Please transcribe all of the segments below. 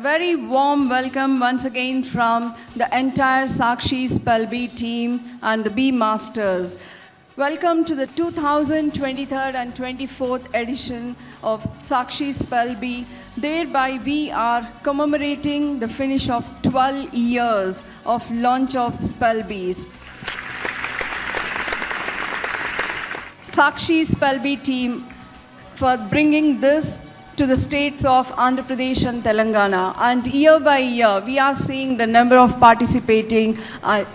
very warm welcome once again from the entire Sakshi Spell-Bee team and the Bee Masters. Welcome to the 2023 and 24th edition of Sakshi Spell-Bee. Thereby we are commemorating the finish of 12 years of launch of Spell-Bees. Sakshi Spell-Bee team for bringing this to the states of Andhra Pradesh and Telangana. And year by year, we are seeing the number of participating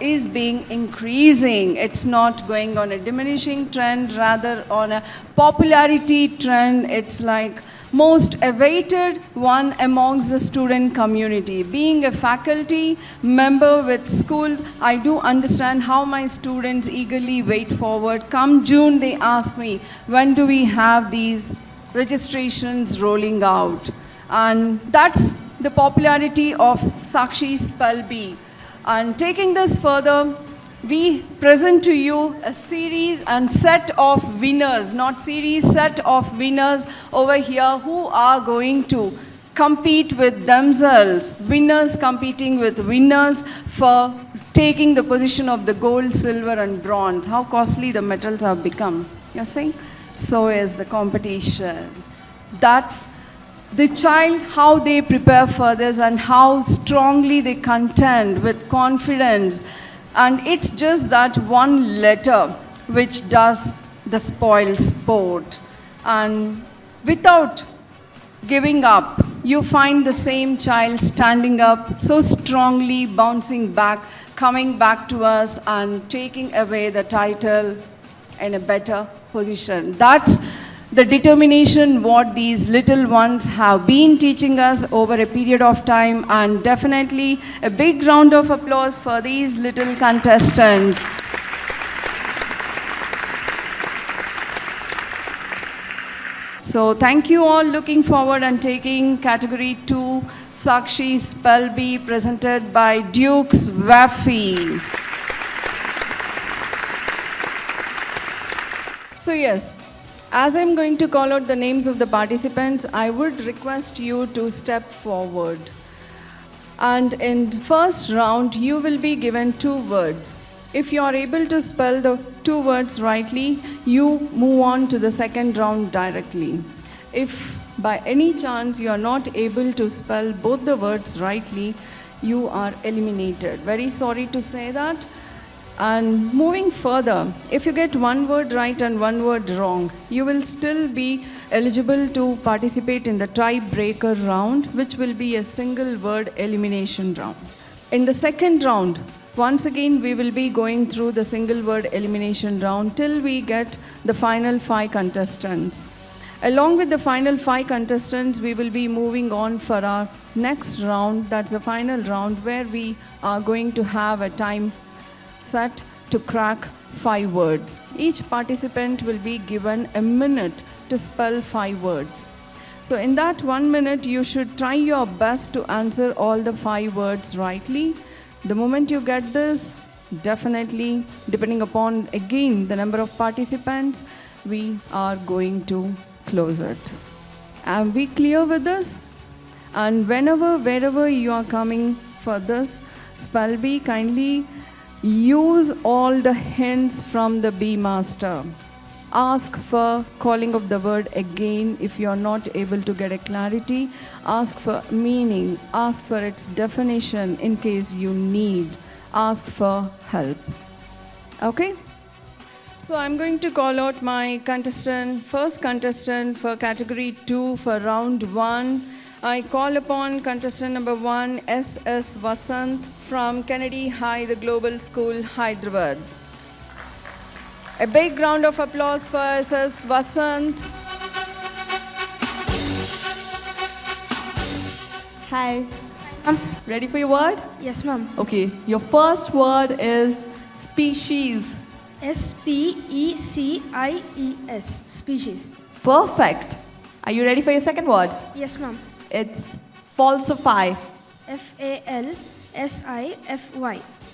is being increasing. It's not going on a diminishing trend, rather on a popularity trend. It's like most awaited one amongst the student community. Being a faculty member with schools, I do understand how my students eagerly wait forward. Come June, they ask me, when do we have these registrations rolling out? And that's the popularity of Sakshi Spell-Bee. And taking this further, we present to you a series and set of winners, not series, set of winners over here who are going to compete with themselves, winners competing with winners for taking the position of the gold, silver and bronze. How costly the metals have become, you're saying? So is the competition. That's the child, how they prepare for this and how strongly they contend with confidence. And it's just that one letter which does the spoil sport. And without giving up, you find the same child standing up so strongly, bouncing back, coming back to us and taking away the title in a better position. That's the determination what these little ones have been teaching us over a period of time, and definitely a big round of applause for these little contestants. So thank you all. Looking forward and taking category 2 Sakshi Spell-Bee presented by Dukes Waffy. So yes, as I'm going to call out the names of the participants, I would request you to step forward. And in first round, you will be given 2 words. If you are able to spell the 2 words rightly, you move on to the second round directly. If by any chance you are not able to spell both the words rightly, you are eliminated. Very sorry to say that. And moving further, if you get 1 word right and 1 word wrong, you will still be eligible to participate in the tie-breaker round, which will be a single word elimination round. In the second round, once again, we will be going through the single word elimination round till we get the final 5 contestants. Along with the final 5 contestants, we will be moving on for our next round. That's the final round where we are going to have a time set to crack 5 words. Each participant will be given a minute to spell 5 words. So in that 1 minute, you should try your best to answer all the 5 words rightly. The moment you get this, definitely, depending upon, again, the number of participants, we are going to close it. Are we clear with this? And wherever you are coming for this Spell-Bee, kindly use all the hints from the Bee Master. Ask for calling of the word again if you are not able to get a clarity. Ask for meaning. Ask for its definition in case you need. Ask for help. Okay? So I'm going to call out my contestant, first contestant for category 2 for round 1. I call upon contestant number 1, S.S. Vasant from Kennedy High, the Global School, Hyderabad. A big round of applause for S.S. Vasant. Hi. Ready for your word? Yes, ma'am. Okay, your first word is species. S-P-E-C-I-E-S. Species. Perfect. Are you ready for your second word? Yes, ma'am. It's falsify. F-A-L-S-I-F-Y.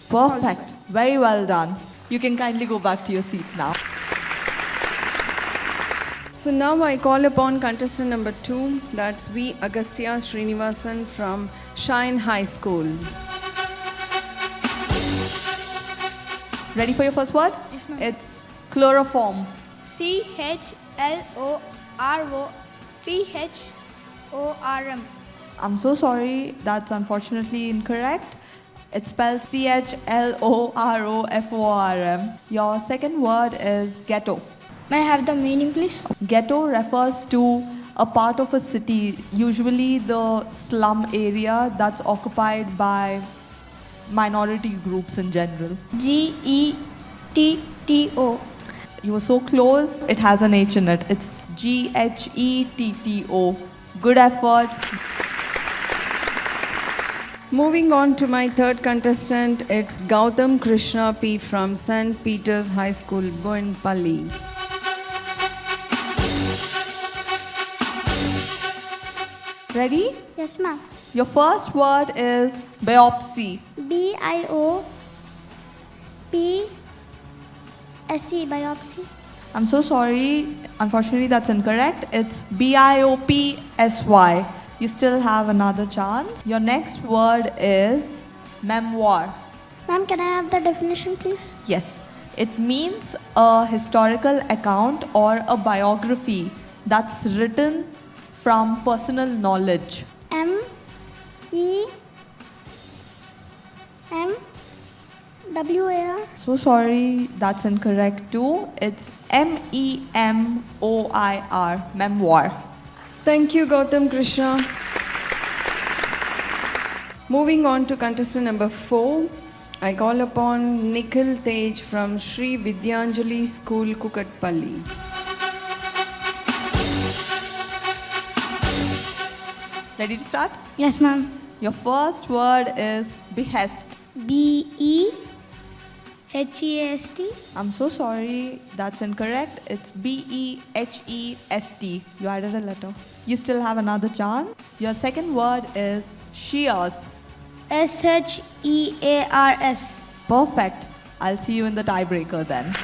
Perfect. Very well done. You can kindly go back to your seat now. So now I call upon contestant number 2, that's V. Agastya Srinivasan from Shine High School. Ready for your first word? Yes, ma'am. It's chloroform. CHLOROPHORM. I'm so sorry, that's unfortunately incorrect. It's spelled CHLOROFORM. Your second word is ghetto. May I have the meaning, please? Ghetto refers to a part of a city, usually the slum area that's occupied by minority groups in general. GETTO. You were so close, it has an H in it. It's GHETTO. Good effort. Moving on to my third contestant, it's Gautam Krishna P from St. Peter's High School, Boinpalli. Ready? Yes, ma'am. Your first word is biopsy. BIOPSE, biopsy. I'm so sorry. Unfortunately, that's incorrect. It's BIOPSY. You still have another chance. Your next word is memoir. Ma'am, can I have the definition, please? Yes. It means a historical account or a biography that's written from personal knowledge. MEMWAR. So sorry, that's incorrect too. It's MEMOIR, memoir. Thank you, Gautam Krishna. Moving on to contestant number 4, I call upon Nikhil Tej from Sri Vidyanjali School, Kukatpalli. Ready to start? Yes, ma'am. Your first word is behest. BEHEST. I'm so sorry, that's incorrect. It's BEHEST. You added a letter. You still have another chance. Your second word is shears. SHEARS. Perfect. I'll see you in the tiebreaker then.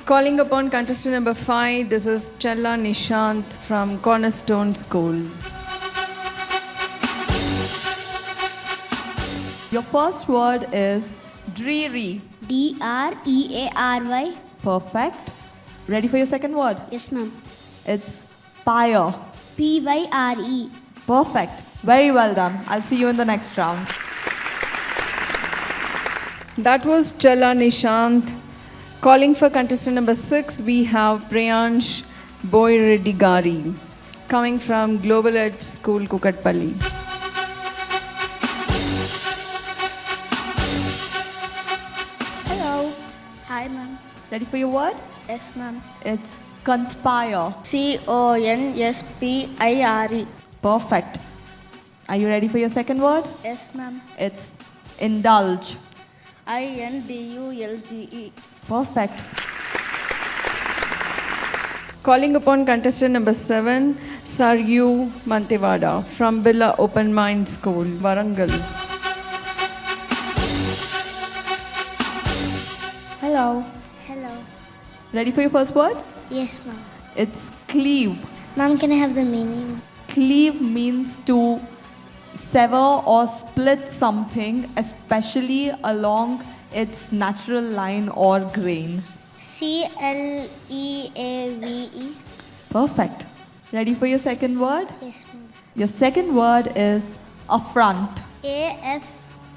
Calling upon contestant number 5, this is Chella Nishant from Cornerstone School. Your first word is dreary. DREARY. Perfect. Ready for your second word? Yes, ma'am. It's pyre. PYRE. Perfect. Very well done. I'll see you in the next round. That was Chella Nishant. Calling for contestant number 6, we have Priyansh Boyredigari coming from Global Ed School, Kukatpalli. Hello. Hi, ma'am. Ready for your word? Yes, ma'am. It's conspire. CONSPIRE. Perfect. Are you ready for your second word? Yes, ma'am. It's indulge. INDULGE. Perfect. Calling upon contestant number 7, Saryu Mantewada from Billa Open Mind School, Warangal. Hello. Hello. Ready for your first word? Yes, ma'am. It's cleave. Ma'am, can I have the meaning? Cleave means to sever or split something, especially along its natural line or grain. CLEAVE. Perfect. Ready for your second word? Yes, ma'am. Your second word is affront.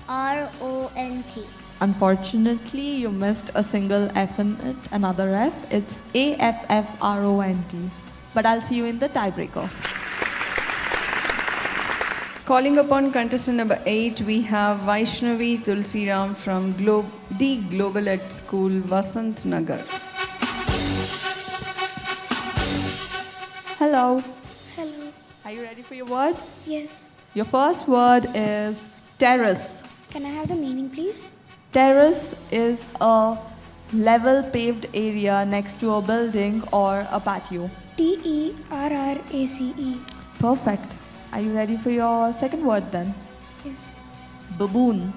AFRONT. Unfortunately, you missed a single F in it, another F. It's AFFRONT. But I'll see you in the tiebreaker. Calling upon contestant number 8, we have Vaishnavi Tulsiram from the Global Ed School, Vasant Nagar. Hello. Hello. Are you ready for your word? Yes. Your first word is terrace. Can I have the meaning, please? Terrace is a level paved area next to a building or a patio. TERRACE. Perfect. Are you ready for your second word then? Yes. Baboon.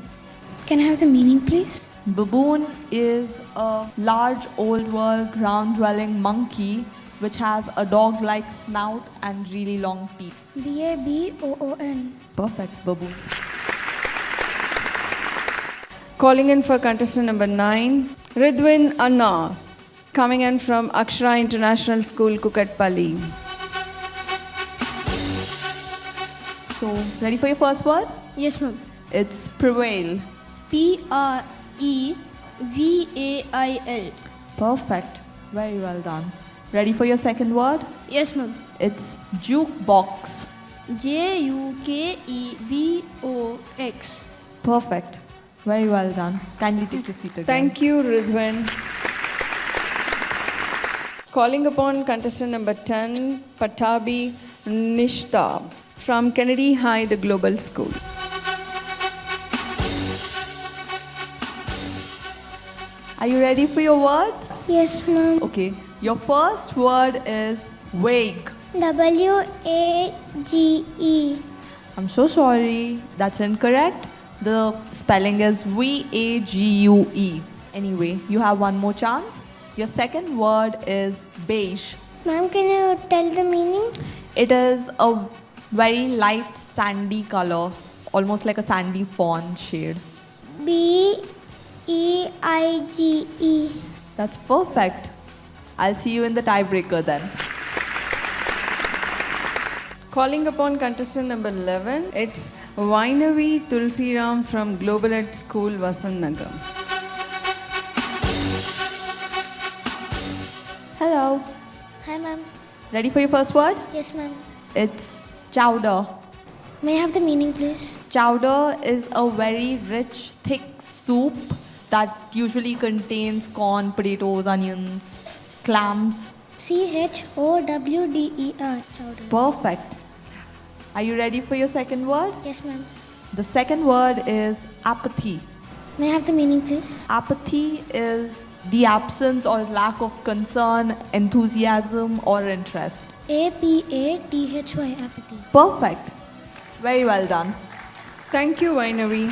Can I have the meaning, please? Baboon is a large old world ground dwelling monkey which has a dog-like snout and really long teeth. Baboon. Perfect, baboon. Calling in for contestant number 9, Ridwin Anna, coming in from Akshara International School, Kukatpalli. So, ready for your first word? Yes, ma'am. It's prevail. Prevail. Perfect. Very well done. Ready for your second word? Yes, ma'am. It's jukebox. Jukebox. Perfect. Very well done. Kindly take your seat again. Thank you, Ridwan. Calling upon contestant number 10, Patabi Nishta from Kennedy High, the Global School. Are you ready for your words? Yes, ma'am. Okay. Your first word is vague. Wage. I'm so sorry. That's incorrect. The spelling is Vague. Anyway, you have one more chance. Your second word is beige. Ma'am, can you tell the meaning? It is a very light sandy color, almost like a sandy fawn shade. Beige. That's perfect. I'll see you in the tiebreaker then. Calling upon contestant number 11, it's Vainavi Tulsiram from Global Ed School, Vasant Nagar. Hello. Hi, ma'am. Ready for your first word? Yes, ma'am. It's chowder. May I have the meaning, please? Chowder is a very rich, thick soup that usually contains corn, potatoes, onions, clams. Chowder. Chowder. Perfect. Are you ready for your second word? Yes, ma'am. The second word is apathy. May I have the meaning, please? Apathy is the absence or lack of concern, enthusiasm, or interest. Apathy. Apathy. Perfect. Very well done. Thank you, Vainavi.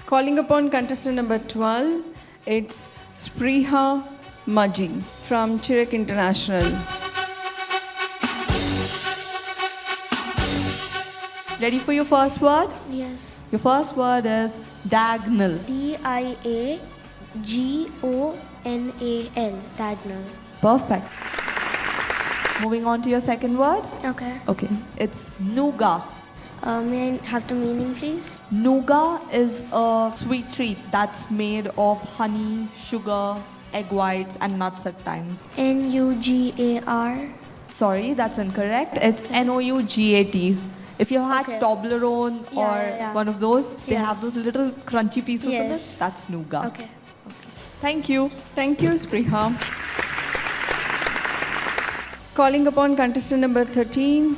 Calling upon contestant number 12, it's Spriha Maji from Chirek International. Ready for your first word? Yes. Your first word is diagonal. Diagonal. Diagonal. Perfect. Moving on to your second word. Okay. Okay. It's nougat. May I have the meaning, please? Nougat is a sweet treat that's made of honey, sugar, egg whites, and nuts at times. Nugar. Sorry, that's incorrect. It's Nougat. If you had Okay. Toblerone or Yeah. one of those, they Yeah. have those little crunchy pieces in it. Yes. That's nougat. Okay. Thank you. Thank you, Spriha. Calling upon contestant number 13,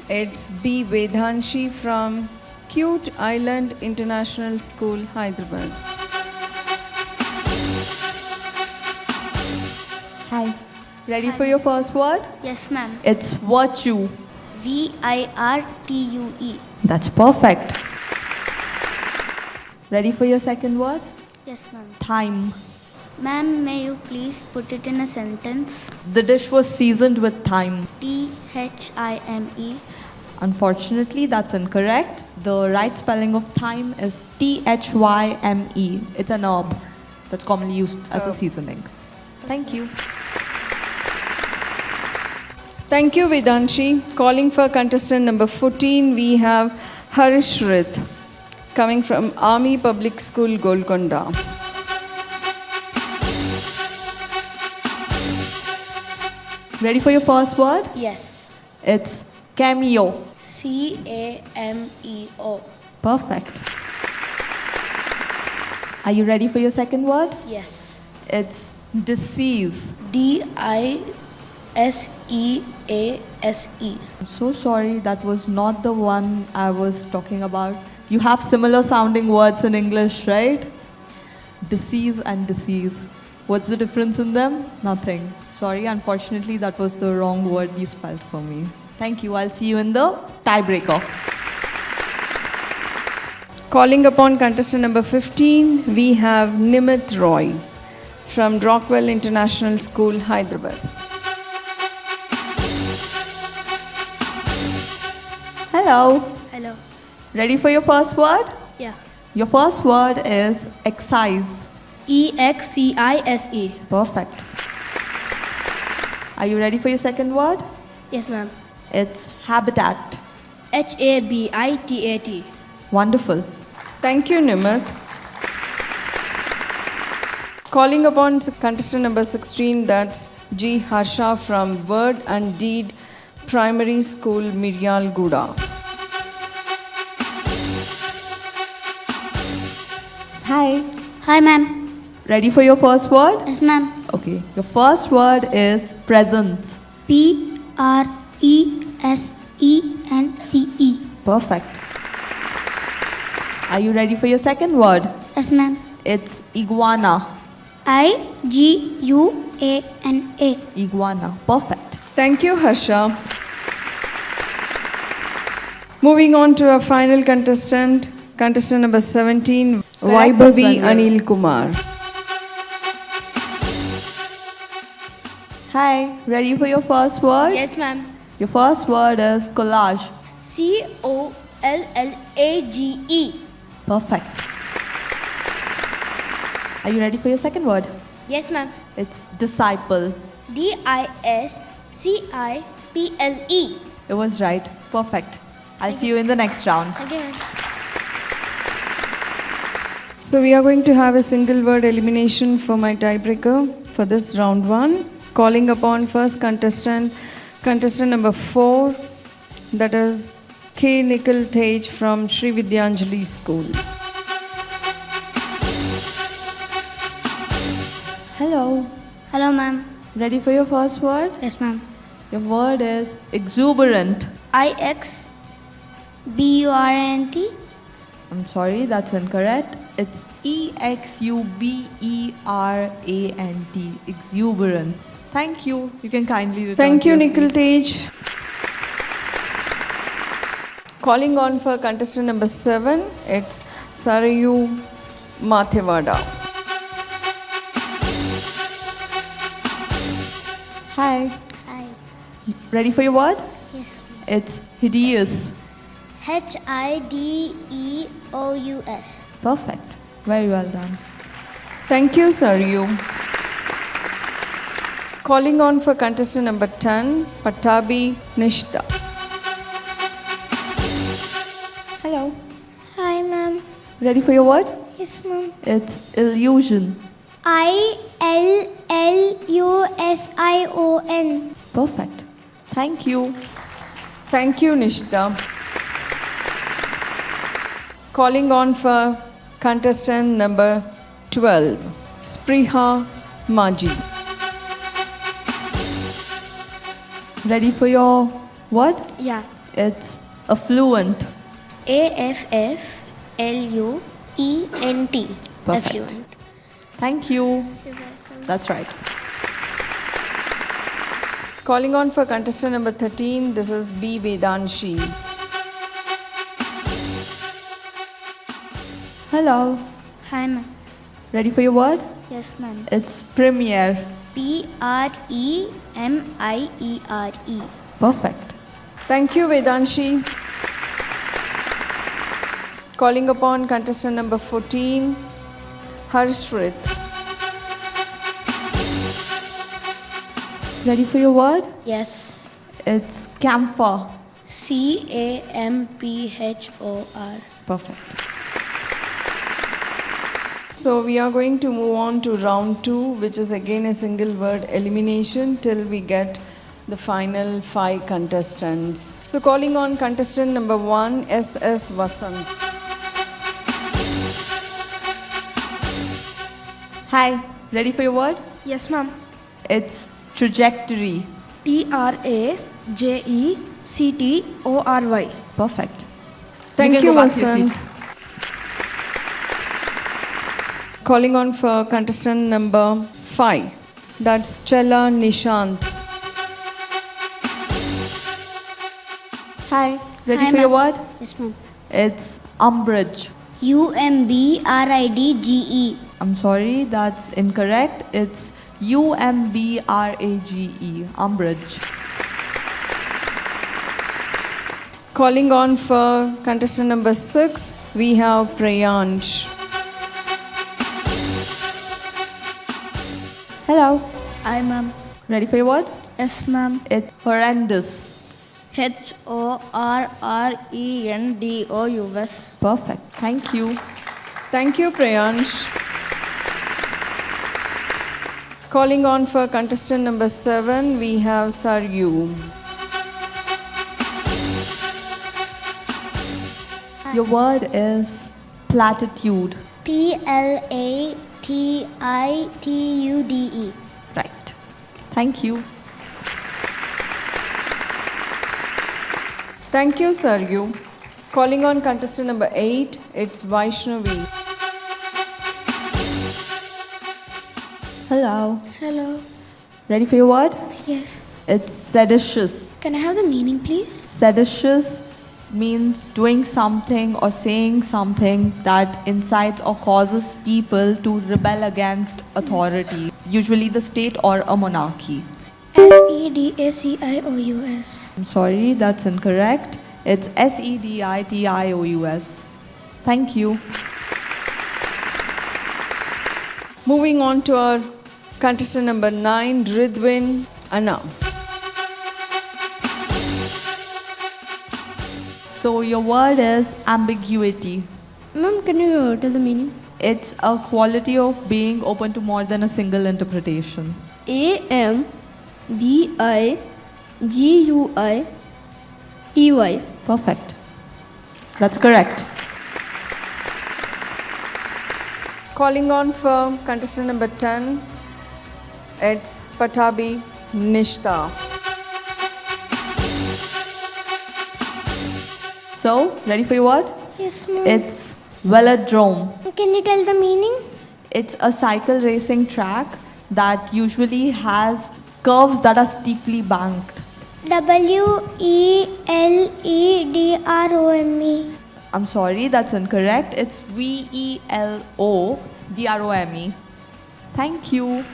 it's B. Vedhanshi from Cute Island International School, Hyderabad. Hi. Ready for your first word? Yes, ma'am. It's virtue. Virtue. That's perfect. Ready for your second word? Yes, ma'am. Thyme. Ma'am, may you please put it in a sentence? The dish was seasoned with thyme. Thime. Unfortunately, that's incorrect. The right spelling of thyme is Thyme. It's an herb that's commonly used as a seasoning. Thank you. Thank you, Vedanshi. Calling for contestant number 14, we have Harish Rith, coming from Army Public School, Golconda. Ready for your first word? Yes. It's cameo. Cameo. Perfect. Are you ready for your second word? Yes. It's disease. Disease. I'm so sorry, that was not the one I was talking about. You have similar sounding words in English, right? Disease and disease. What's the difference in them? Nothing. Sorry, unfortunately, that was the wrong word you spelled for me. Thank you. I'll see you in the tiebreaker. Calling upon contestant number 15, we have Nimit Roy from Rockwell International School, Hyderabad. Hello. Hello. Ready for your first word? Yeah. Your first word is excise. EXCISE. Perfect. Are you ready for your second word? Yes, ma'am. It's habitat. HABITAT. Wonderful. Thank you, Nimit. Calling upon contestant number 16, that's G. Harsha from Word and Deed Primary School, Miryal Guda. Hi. Hi, ma'am. Ready for your first word? Yes, ma'am. Okay. Your first word is presence. PRESENCE. Perfect. Are you ready for your second word? Yes, ma'am. It's iguana. IGUANA. Iguana. Perfect. Thank you, Harsha. Moving on to our final contestant, contestant number 17, Correct, Vaibhavi Ms. Anil Kumar. Hi. Ready for your first word? Yes, ma'am. Your first word is collage. COLLAGE. Perfect. Are you ready for your second word? Yes, ma'am. It's disciple. DISCIPLE. It was right. Perfect. I'll see you in the next round. Thank you, ma'am. So we are going to have a single word elimination for my tiebreaker for this round 1. Calling upon first contestant, contestant number 4, that is K. Nikhil Tej from Sri Vidyanjali School. Hello. Hello, ma'am. Ready for your first word? Yes, ma'am. Your word is exuberant. IXBURANT. I'm sorry, that's incorrect. It's EXUBERANT. Exuberant. Thank you. You can kindly return Thank to you, your Nikhil seat. Tej. Calling on for contestant number 7, it's Sarayu Mathewada. Hi. Hi. Ready for your word? Yes. It's hideous. HIDEOUS. Perfect. Very well done. Thank you, Sarayu. Calling on for contestant number 10, Patabi Nishta. Hello. Hi, ma'am. Ready for your word? Yes, ma'am. It's illusion. ILLUSION. Perfect. Thank you. Thank you, Nishita. Calling on for contestant number 12, Spriha Maji. Ready for your word? Yeah. It's affluent. AFFLUENT. Perfect. Affluent. Thank you. That's right. Calling on for contestant number 13, this is B. Vedanshi. Hello. Hi, ma'am. Ready for your word? Yes, ma'am. It's premiere. PREMIERE. Perfect. Thank you, Vedanshi. Calling upon contestant number 14, Harshrit. Ready for your word? Yes. It's camphor. CAMPHOR. Perfect. So we are going to move on to round 2, which is again a single word elimination till we get the final 5 contestants. So calling on contestant number 1, SS Vasant. Hi. Ready for your word? Yes, ma'am. It's trajectory. TRAJECTORY. Perfect. Thank can you, go back to your Vasant. seat. Calling on for contestant number 5, that's Chella Nishant. Hi. Ready Hi, for your ma'am. word? Yes, ma'am. It's umbrage. UMBRIDGE. I'm sorry, that's incorrect. It's UMBRAGE, Umbridge. Calling on for contestant number 6, we have Prayansh. Hello. Hi, ma'am. Ready for your word? Yes, ma'am. It's horrendous. HORRENDOUS. Perfect. Thank you. Thank you, Prayansh. Calling on for contestant number 7, we have Saryu. Your word is platitude. PLATITUDE. Right. Thank you. Thank you, Saryu. Calling on contestant number 8, it's Vaishnavi. Hello. Hello. Ready for your word? Yes. It's seditious. Can I have the meaning, please? Seditious means doing something or saying something that incites or causes people to rebel against authority, usually the state or a monarchy. SEDACIOUS. I'm sorry, that's incorrect. It's SEDITIOUS. Thank you. Moving on to our contestant number 9, Ridwin Anna. So your word is ambiguity. Ma'am, can you tell the meaning? It's a quality of being open to more than a single interpretation. AMBIGUITY. Perfect. That's correct. Calling on for contestant number 10, it's Patabi Nishta. So, ready for your word? Yes, ma'am. It's velodrome. Can you tell the meaning? It's a cycle racing track that usually has curves that are steeply banked. WELEDROME. I'm sorry, that's incorrect. It's VELODROME. Thank you.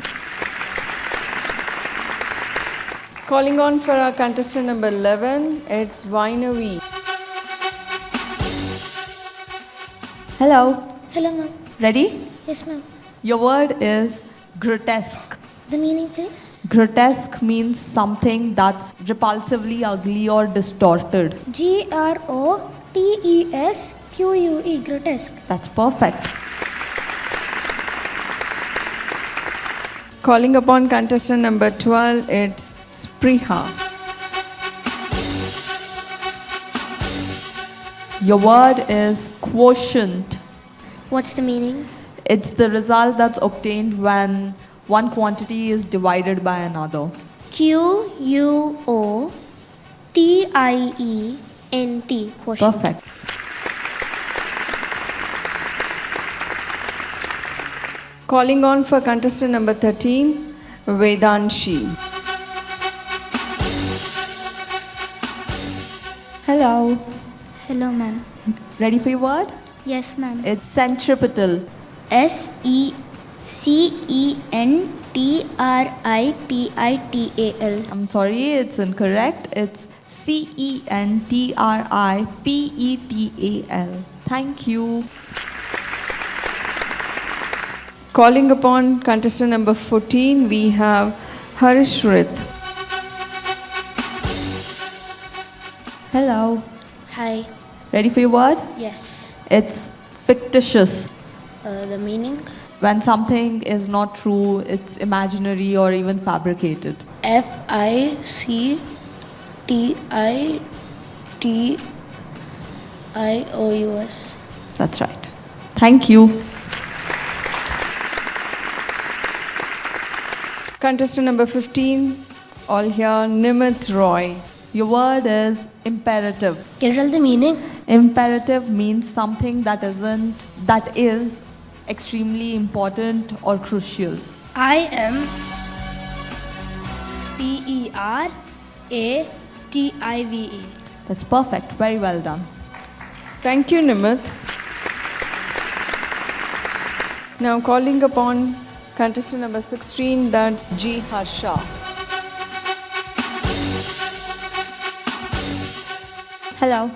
Calling on for our contestant number 11, it's Vainavi. Hello. Hello, ma'am. Ready? Yes, ma'am. Your word is grotesque. The meaning, please? Grotesque means something that's repulsively ugly or distorted. GROTESQUE. Grotesque. That's perfect. Calling upon contestant number 12, it's Spriha. Your word is quotient. What's the meaning? It's the result that's obtained when one quantity is divided by another. QUOTIENT. Quotient. Perfect. Calling on for contestant number 13, Vedanshi. Hello. Hello, ma'am. Ready for your word? Yes, ma'am. It's centripetal. SECNTRIPITAL. I'm sorry, it's incorrect. It's CENTRIPETAL. Thank you. Calling upon contestant number 14, we have Harishrit. Hello. Hi. Ready for your word? Yes. It's fictitious. The meaning? When something is not true, it's imaginary or even fabricated. FICTITIOUS. That's right. Thank you. Contestant number 15, all here, Nimit Roy. Your word is imperative. Can you tell the meaning? Imperative means something that is extremely important or crucial. IMPERATIVE. That's perfect. Very well done. Thank you, Nimit. Now calling upon contestant number 16, that's G. Harsha. Hello.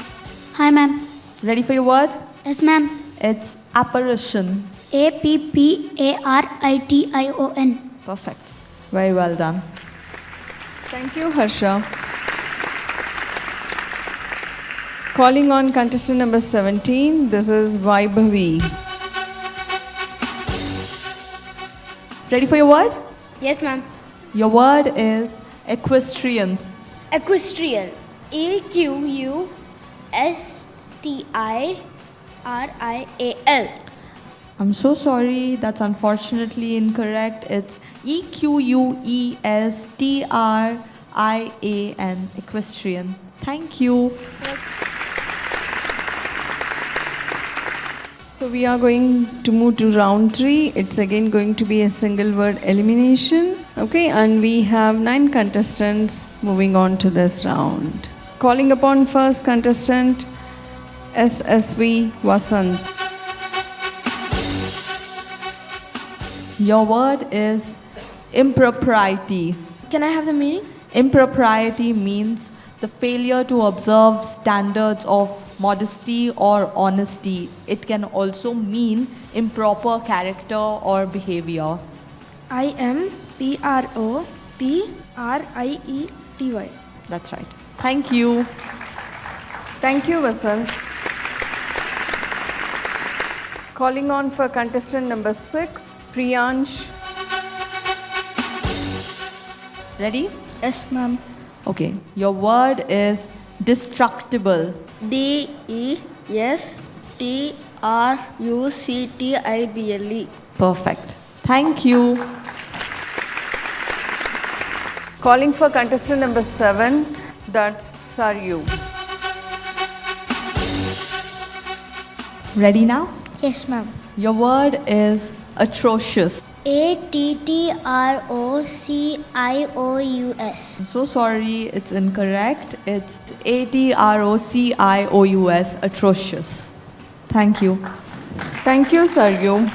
Hi, ma'am. Ready for your word? Yes, ma'am. It's apparition. APPARITION. Perfect. Very well done. Thank you, Harsha. Calling on contestant number 17, this is Vaibhavi. Ready for your word? Yes, ma'am. Your word is equestrian. Equestrian. EQUSTIRIAL. I'm so sorry, that's unfortunately incorrect. It's EQUESTRIAN, equestrian. Thank you. So we are going to move to round 3. It's again going to be a single word elimination. Okay, and we have 9 contestants moving on to this round. Calling upon first contestant, SSV Vasant. Your word is impropriety. Can I have the meaning? Impropriety means the failure to observe standards of modesty or honesty. It can also mean improper character or behavior. IMPROPRIETY. That's right. Thank you. Thank you, Vasant. Calling on for contestant number 6, Priyansh. Ready? Yes, ma'am. Okay. Your word is destructible. DESTRUCTIBLE. Perfect. Thank you. Calling for contestant number 7, that's Saryu. Ready now? Yes, ma'am. Your word is atrocious. ATTROCIOUS. I'm so sorry, it's incorrect. It's ATROCIOUS, atrocious. Thank you. Thank you, Saryu.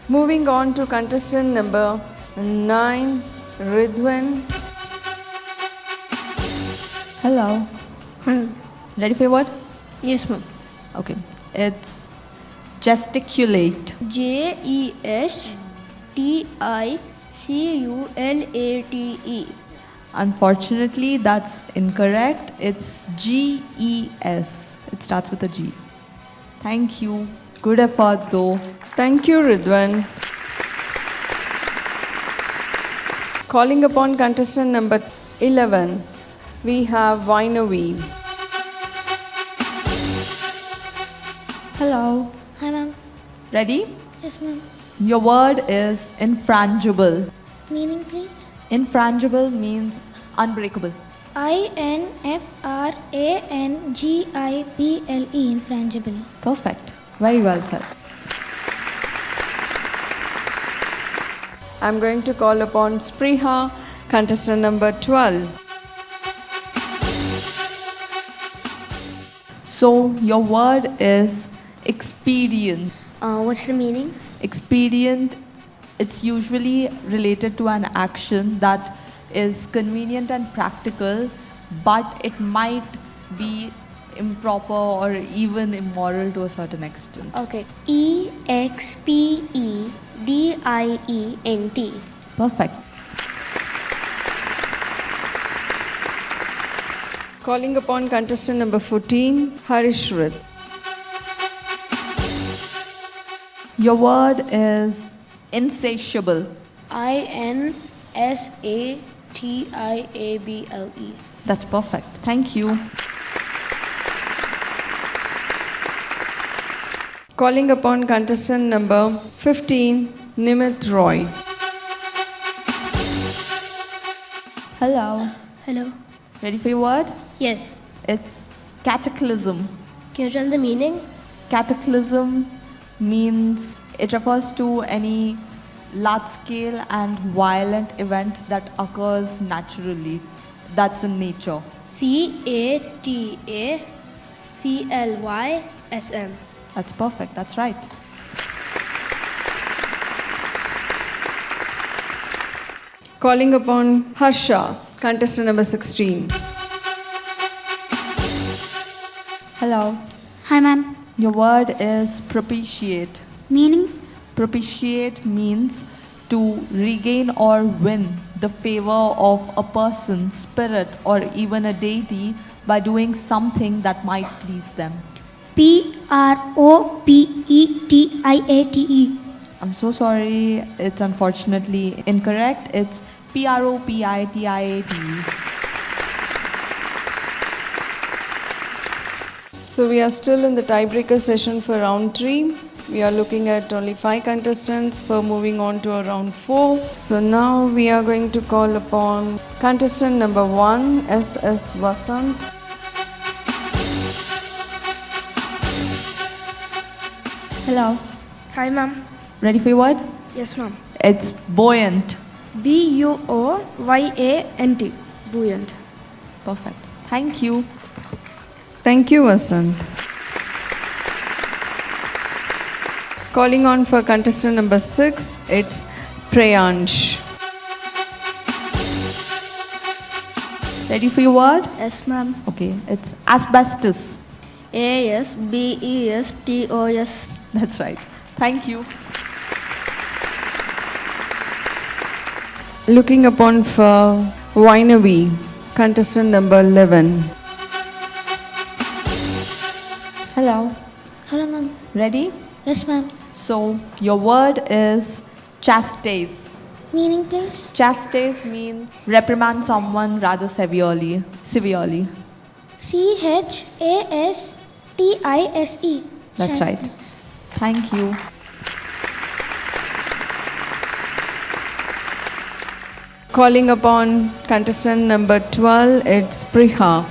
Moving on to contestant number 9, Ridwan. Hello. Ready for your word? Yes, ma'am. Okay. It's gesticulate. GESTICULATE. Unfortunately, that's incorrect. It's GES. It starts with a G. Thank you. Good effort though. Thank you, Ridwan. Calling upon contestant number 11, we have Vainavi. Hello. Hi, ma'am. Ready? Yes, ma'am. Your word is infrangible. Meaning, please? Infrangible means unbreakable. INFRANGIBLE. Infrangible. Perfect. Very well said. I'm going to call upon Spriha, contestant number 12. So, your word is expedient. What's the meaning? Expedient, it's usually related to an action that is convenient and practical, but it might be improper or even immoral to a certain extent. Okay. EXPEDIENT. Perfect. Calling upon contestant number 14, Harishrit. Your word is insatiable. INSATIABLE. That's perfect. Thank you. Calling upon contestant number 15, Nimit Roy. Hello. Hello. Ready for your word? Yes. It's cataclysm. Can you tell the meaning? Cataclysm means it refers to any large scale and violent event that occurs naturally. That's in nature. CATACLYSM. That's perfect. That's right. Calling upon Harsha, contestant number 16. Hello. Hi, ma'am. Your word is propitiate. Meaning? Propitiate means to regain or win the favor of a person, spirit, or even a deity by doing something that might please them. Propetiate. I'm so sorry, it's unfortunately incorrect. It's propitiate. So we are still in the tiebreaker session for round 3. We are looking at only 5 contestants for moving on to round 4. So now we are going to call upon contestant number 1, S.S. Vasant. Hello. Hi, ma'am. Ready for your word? Yes, ma'am. It's buoyant. Buoyant. Buoyant. Perfect. Thank you. Thank you, Vasant. Calling on for contestant number 6, it's Preyansh. Ready for your word? Yes, ma'am. Okay, it's asbestos. ASBESTOS. That's right. Thank you. Looking upon for Vainavi, contestant number 11. Hello. Hello, ma'am. Ready? Yes, ma'am. So, your word is chastise. Meaning, please? Chastise means reprimand someone rather severely. CHASTISE. That's right. Thank you. Calling upon contestant number 12, it's Priha.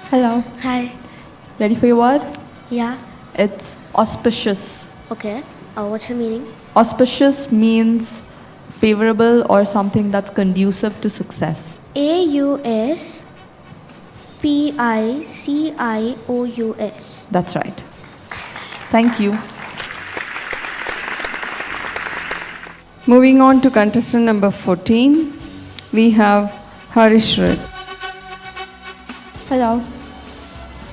Hello. Hi. Ready for your word? Yeah. It's auspicious. Okay. What's the meaning? Auspicious means favorable or something that's conducive to success. AUSPICIOUS. That's right. Thank you. Moving on to contestant number 14, we have Harishrit. Hello.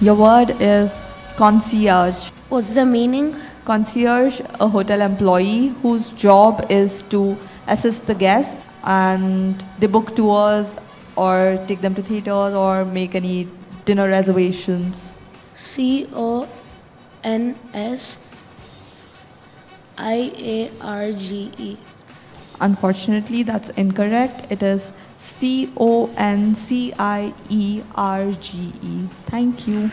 Your word is concierge. What's the meaning? Concierge, a hotel employee whose job is to assist the guests and they book tours or take them to theaters or make any dinner reservations. CONSIARGE. Unfortunately, that's incorrect. It is CONCIERGE. Thank you.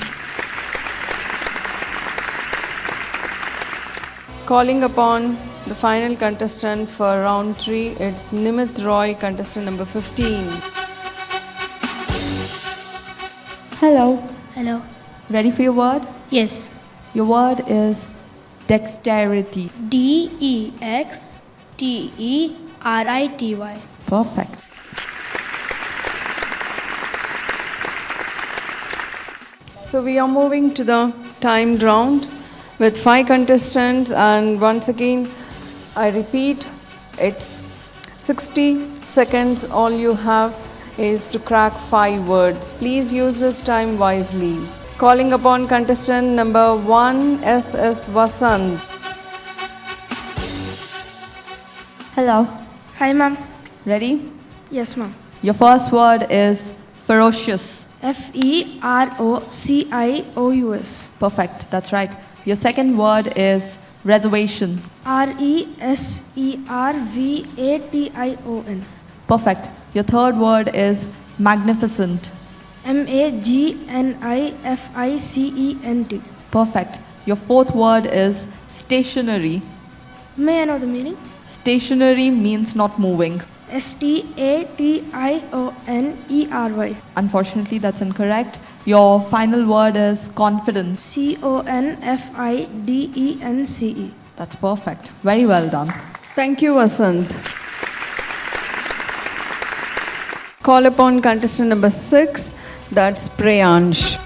Calling upon the final contestant for round 3, it's Nimit Roy, contestant number 15. Hello. Hello. Ready for your word? Yes. Your word is dexterity. DEXTERITY. Perfect. So we are moving to the timed round with 5 contestants, and once again I repeat, it's 60 seconds. All you have is to crack 5 words. Please use this time wisely. Calling upon contestant number 1, S.S. Vasant. Hello. Hi, ma'am. Ready? Yes, ma'am. Your first word is ferocious. FEROCIOUS. Perfect. That's right. Your second word is reservation. RESERVATION. Perfect. Your third word is magnificent. MAGNIFICENT. Perfect. Your fourth word is stationary. May I know the meaning? Stationary means not moving. STATIONERY. Unfortunately, that's incorrect. Your final word is confidence. CONFIDENCE. That's perfect. Very well done. Thank you, Vasant. Call upon contestant number 6, that's Preyansh.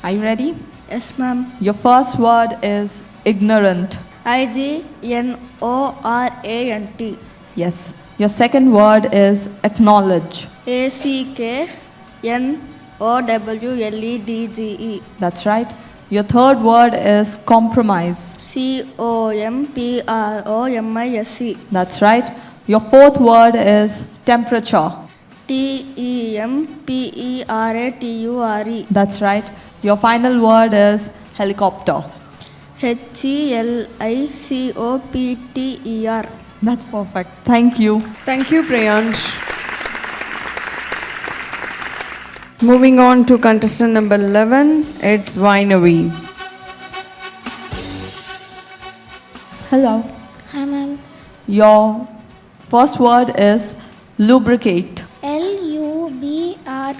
Are you ready? Yes, ma'am. Your first word is ignorant. IGNORANT. Yes. Your second word is acknowledge. ACKNOWLEDGE. That's right. Your third word is compromise. COMPROMISE. That's right. Your fourth word is temperature. TEMPERATURE. That's right. Your final word is helicopter. HELICOPTER. That's perfect. Thank you. Thank you, Priyansh. Moving on to contestant number 11, it's Vainavi. Hello. Hi, ma'am. Your first word is lubricate. LUBRICATE.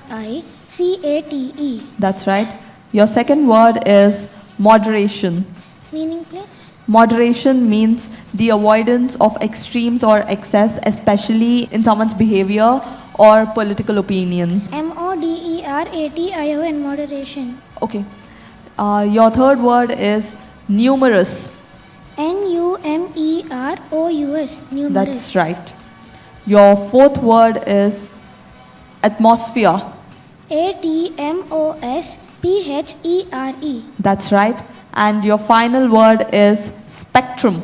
That's right. Your second word is moderation. Meaning, please? Moderation means the avoidance of extremes or excess, especially in someone's behavior or political opinions. MODERATION. Moderation. Okay. Your third word is numerous. NUMEROUS. Numerous. That's right. Your fourth word is atmosphere. ATMOSPHERE. That's right. And your final word is spectrum.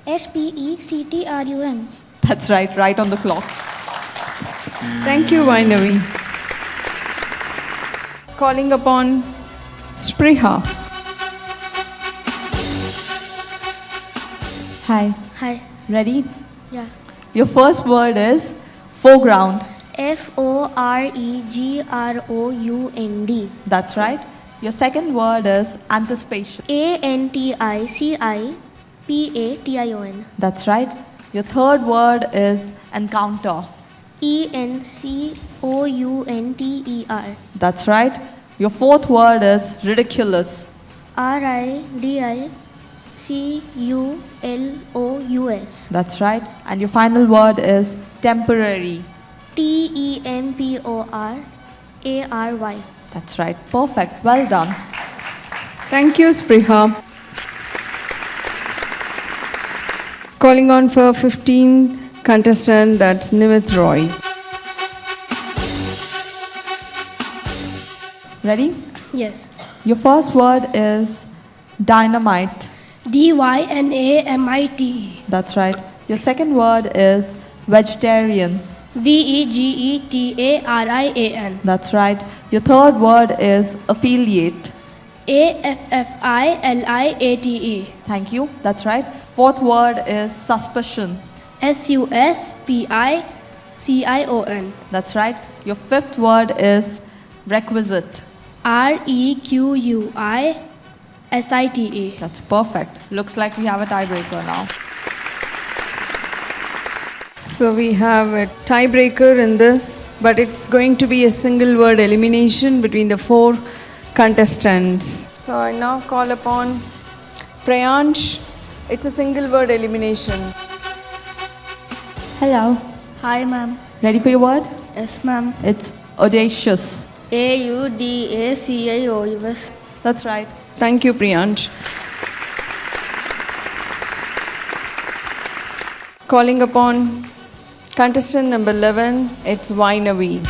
SPECTRUM. That's right, right on the clock. Thank you, Vainavi. Calling upon Spriha. Hi. Hi. Ready? Yeah. Your first word is foreground. FOREGROUND. That's right. Your second word is anticipation. ANTICIPATION. That's right. Your third word is encounter. ENCOUNTER. That's right. Your fourth word is ridiculous. RIDICULOUS. That's right. And your final word is temporary. TEMPORARY. That's right. Perfect. Well done. Thank you, Spriha. Calling on for 15 contestant, that's Nimit Roy. Ready? Yes. Your first word is dynamite. DYNAMITE. That's right. Your second word is vegetarian. VEGETARIAN. That's right. Your third word is affiliate. AFFILIATE. Thank you. That's right. Fourth word is suspicion. SUSPICION. That's right. Your fifth word is requisite. REQUISITE. That's perfect. Looks like we have a tiebreaker now. So we have a tiebreaker in this, but it's going to be a single word elimination between the 4 contestants. So I now call upon Priyansh. It's a single word elimination. Hello. Hi, ma'am. Ready for your word? Yes, ma'am. It's audacious. AUDACIOUS. That's right. Thank you, Priyansh. Calling upon contestant number 11, it's Vainavi.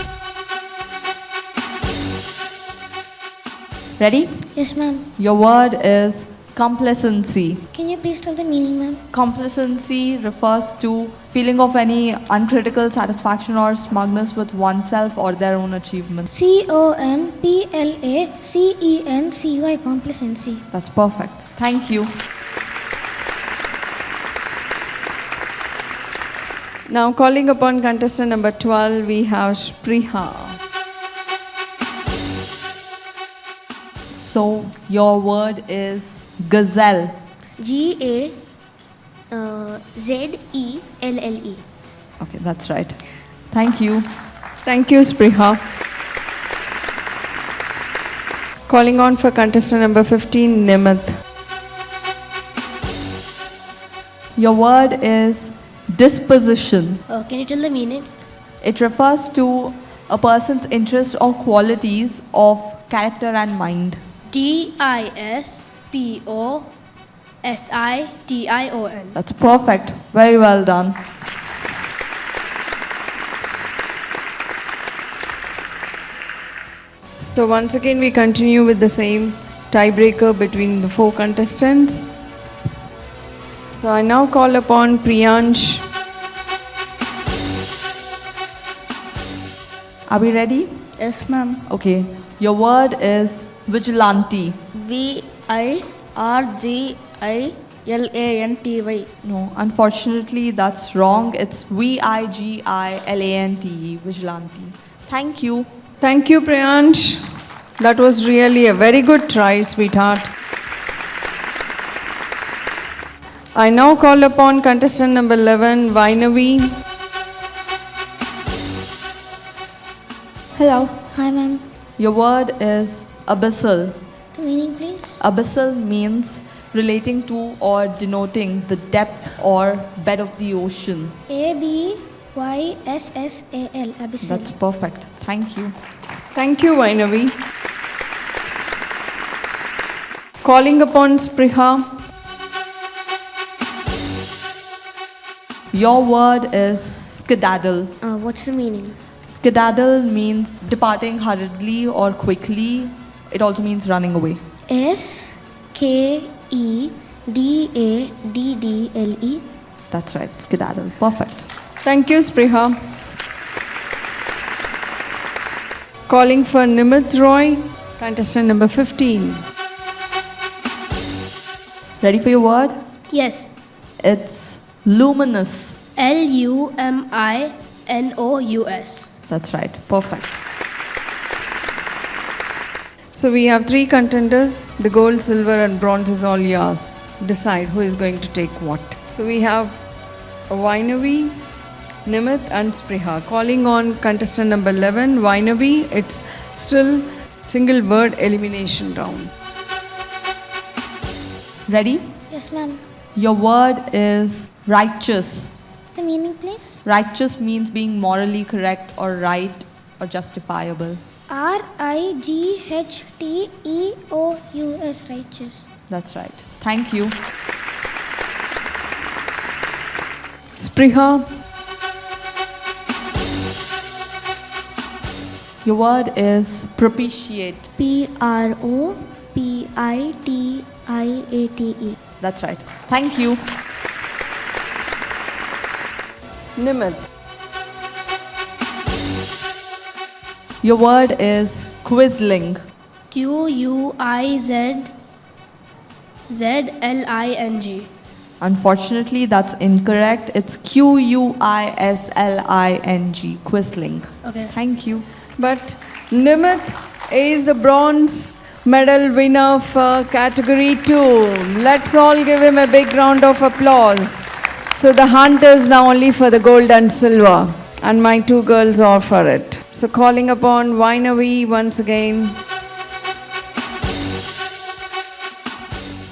Ready? Yes, ma'am. Your word is complacency. Can you please tell the meaning, ma'am? Complacency refers to feeling of any uncritical satisfaction or smugness with oneself or their own achievements. COMPLACENCY. Complacency. That's perfect. Thank you. Now calling upon contestant number 12, we have Spriha. So your word is gazelle. GAZELLE. Okay, that's right. Thank you. Thank you, Spriha. Calling on for contestant number 15, Nimit. Your word is disposition. Can you tell the meaning? It refers to a person's interests or qualities of character and mind. DISPOSITION. That's perfect. Very well done. So once again we continue with the same tiebreaker between the 4 contestants. So I now call upon Priyansh. Are we ready? Yes, ma'am. Okay. Your word is vigilante. VIRGILANTY. No, unfortunately, that's wrong. It's VIGILANTE, vigilante. Thank you. Thank you, Priyansh. That was really a very good try, sweetheart. I now call upon contestant number 11, Vainavi. Hello. Hi, ma'am. Your word is abyssal. The meaning, please? Abyssal means relating to or denoting the depth or bed of the ocean. ABYSSAL. Abyssal. That's perfect. Thank you. Thank you, Vainavi. Calling upon Spriha. Your word is skedaddle. What's the meaning? Skedaddle means departing hurriedly or quickly. It also means running away. SKEDADDLE. That's right, skedaddle. Perfect. Thank you, Spriha. Calling for Nimit Roy, contestant number 15. Ready for your word? Yes. It's luminous. LUMINOUS. That's right. Perfect. So we have 3 contenders. The gold, silver and bronze is all yours. Decide who is going to take what. So we have Vainavi, Nimit and Spriha. Calling on contestant number 11, Vainavi. It's still single word elimination round. Ready? Yes, ma'am. Your word is righteous. The meaning, please? Righteous means being morally correct or right or justifiable. RIGHTEOUS. Righteous. That's right. Thank you. Spriha, Your word is propitiate. PROPITIATE. That's right. Thank you. Nimit, Your word is quisling. QUIZZLING. Unfortunately, that's incorrect. It's QUISLING. Quisling. Okay. Thank you. but Nimit is the bronze medal winner for category 2. Let's all give him a big round of applause. So the hunt is now only for the gold and silver, and my 2 girls are for it. So calling upon Vainavi once again.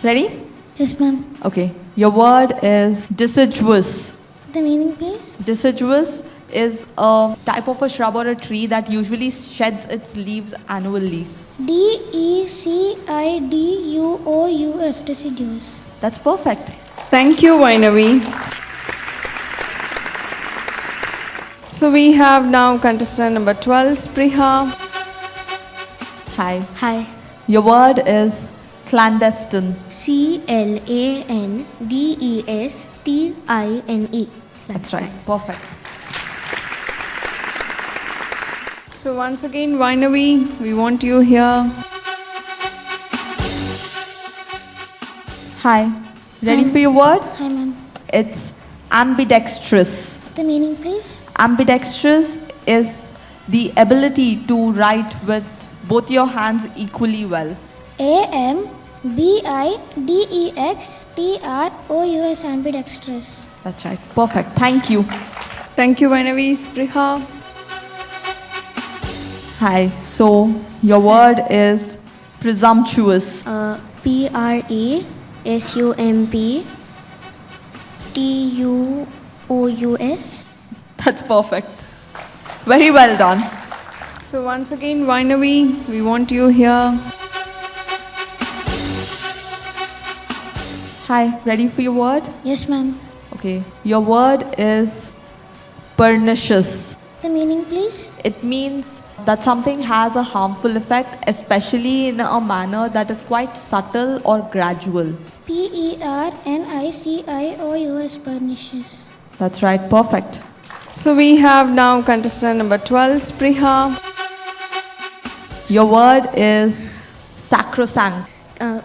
Ready? Yes, ma'am. Okay. Your word is deciduous. The meaning, please? Deciduous is a type of a shrub or a tree that usually sheds its leaves annually. DECIDUOUS. Deciduous. That's perfect. Thank you, Vainavi. So we have now contestant number 12, Spriha. Hi. Hi. Your word is clandestine. CLANDESTINE. That's right. Perfect. So once again, Vainavi, we want you here. Hi. Ready Hi. for your word? Hi, ma'am. It's ambidextrous. The meaning, please? Ambidextrous is the ability to write with both your hands equally well. AMBIDEXTROUS. Ambidextrous. That's right. Perfect. Thank you. Thank you, Vainavi. Spriha. Hi. So your word is presumptuous. PRESUMPTUOUS. That's perfect. Very well done. So once again, Vainavi, we want you here. Hi, ready for your word? Yes, ma'am. Okay, your word is pernicious. The meaning, please? It means that something has a harmful effect, especially in a manner that is quite subtle or gradual. Pernicious, pernicious. That's right, perfect. So we have now contestant number 12, Spriha. Your word is sacrosanct.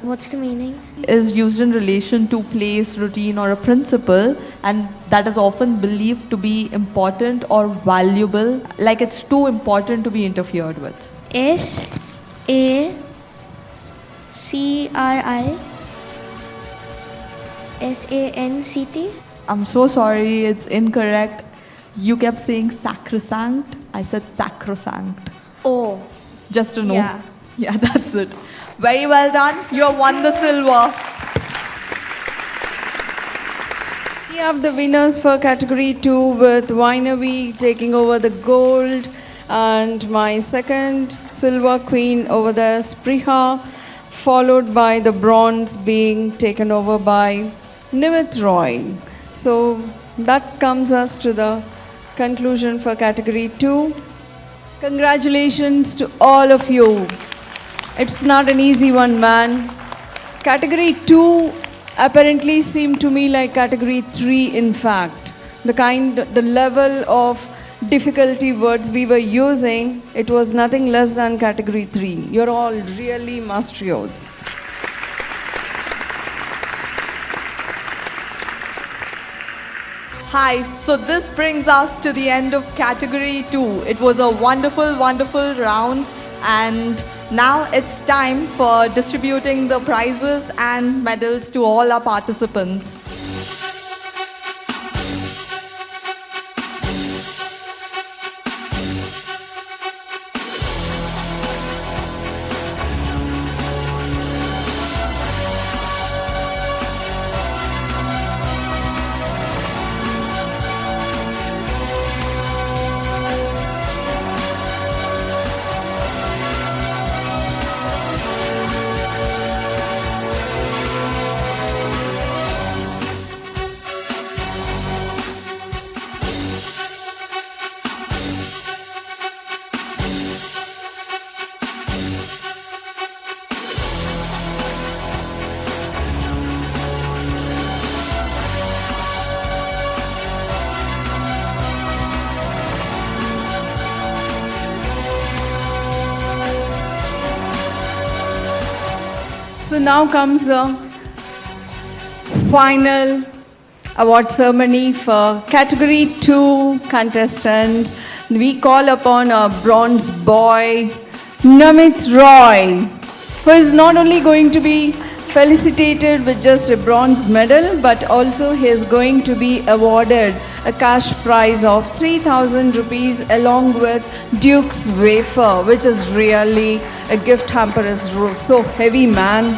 What's the meaning? Is used in relation to place, routine, or a principle, and that is often believed to be important or valuable, like it's too important to be interfered with. SACRISANCT? I'm so sorry, it's incorrect. You kept saying sacrosanct. I said sacrosanct. Oh. Just to know. Yeah. Yeah, that's it. Very well done. You have won the silver. We have the winners for category 2 with Vainavi taking over the gold and my second silver queen over there, Spriha, followed by the bronze being taken over by Nimit Roy. So that comes us to the conclusion for category 2. Congratulations to all of you. It's not an easy one, man. Category 2 apparently seemed to me like category 3 in fact. The level of difficulty words we were using, it was nothing less than category 3. You're all really mastrios. Hi, so this brings us to the end of category 2. It was a wonderful, wonderful round, and now it's time for distributing the prizes and medals to all our participants. So now comes the final award ceremony for category 2 contestants. We call upon our bronze boy, Namit Roy, who is not only going to be felicitated with just a bronze medal, but also he is going to be awarded a cash prize of 3,000 rupees along with Duke's wafer, which is really a gift hamper. Is so heavy, man.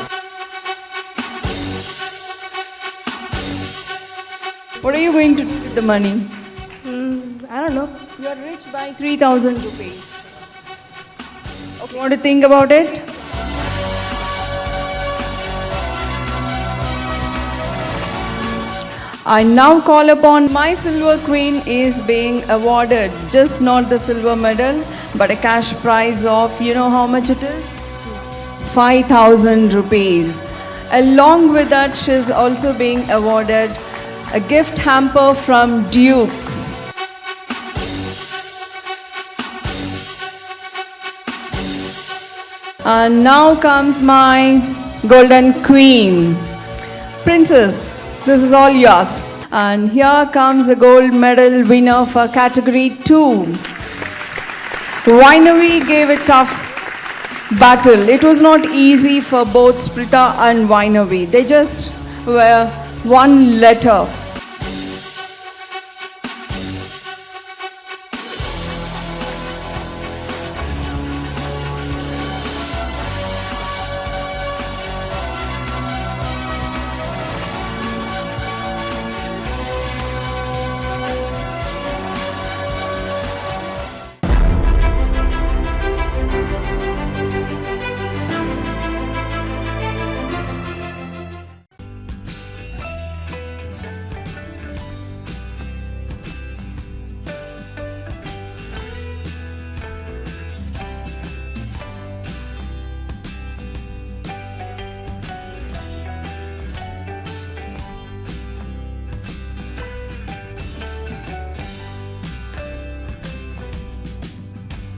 What are you going to do with the money? I don't know. You are rich by 3,000 rupees. Okay, want to think about it? I now call upon my silver queen is being awarded just not the silver medal but a cash prize of, you know how much it is? 5,000 rupees. Along with that, she is also being awarded a gift hamper from Duke's. And now comes my golden queen. Princess, this is all yours. And here comes the gold medal winner for category 2. Vainavi gave a tough battle. It was not easy for both Sprita and Vainavi. They just were one letter